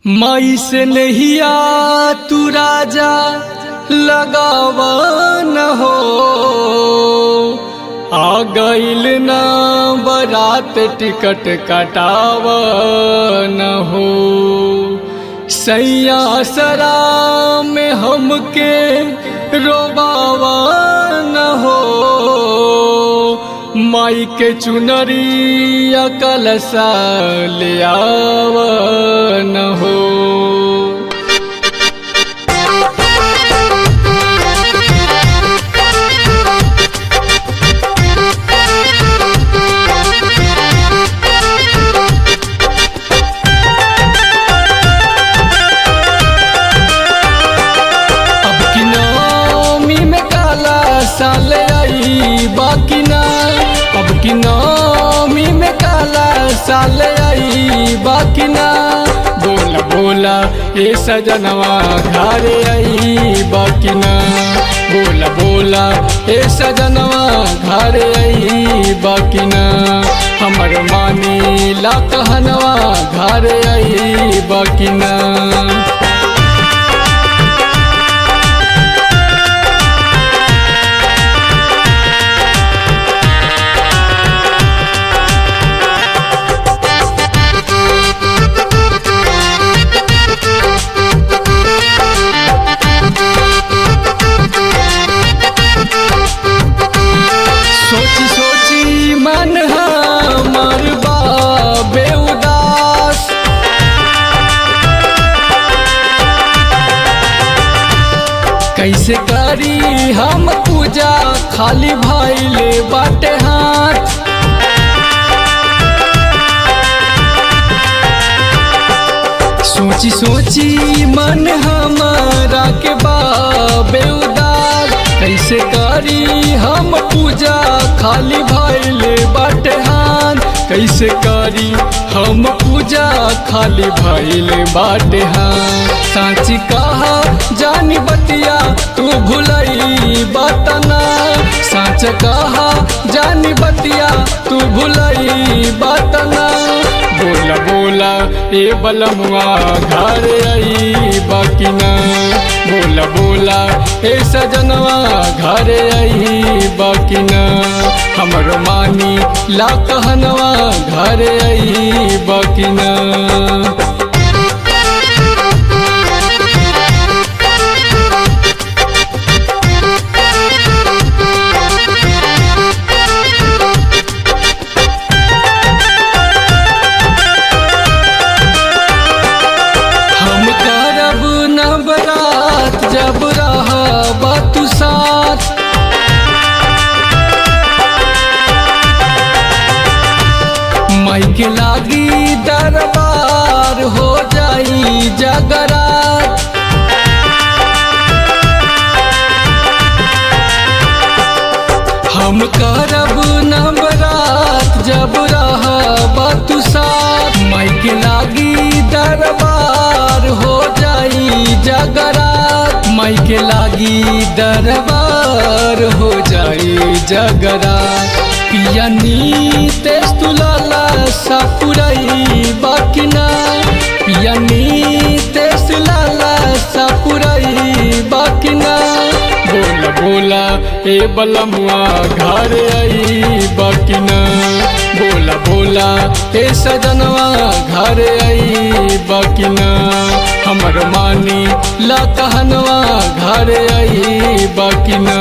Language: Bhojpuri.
माई से नहिया तू राजा लगावा न हो, आ गईल ना बरात टिकट कटावा न हो। सैया सरा में हमके रोबावा न हो, माई के चुनरिया कलसा ले आवा न हो। साल आई बाकी ना, अब की नौमी में काला साल आई बाकी ना। बोला बोला ये सजनवा घरे आई बाकी ना, बोला बोला ये सजनवा घरे आई बाकी ना। हमर मानी ला कहनवा घरे आई बाकी ना। सोची सोची मन हमर बाबे उदास, कैसे करी हम पूजा खाली भाईले बाटे हाथ। सोची सोची मन हमारा के बाबे उदास, कैसे करी हम पूजा खाली भाईले बाटे हाथ। कैसे करी हम पूजा खाली भाईले बाटे हाथ। सांची कहा जानी बतिया तू भुलई बातना, सांच कहा जानी बतिया तू भुलई बातना। बोला बोला ए बलमुआ घर आई बाकी ना, बोला बोला ए सजनवा घर आई बाकी ना। हमर मानी ला कहनवा घर आई बाकी ना। जब रहा तू साथ, माई के लागी दरबार हो जाई जगरात। हम करब नवरात जब रहा तू साथ, माई के लागी दरबार हो जाई जगरात। माई के लागी दरबार हो जाई जगरात। पिया नीतेश तुलाला सापुरई बाकी ना, पिया नीतेश लाला सापुरई बाकी ना। बोला बोला ए बलमुआ घर आई बाकी ना, बोला बोला ए सजनवा घर आई बाकी ना। हमर मानी ला कहनवा घर आई बाकी ना।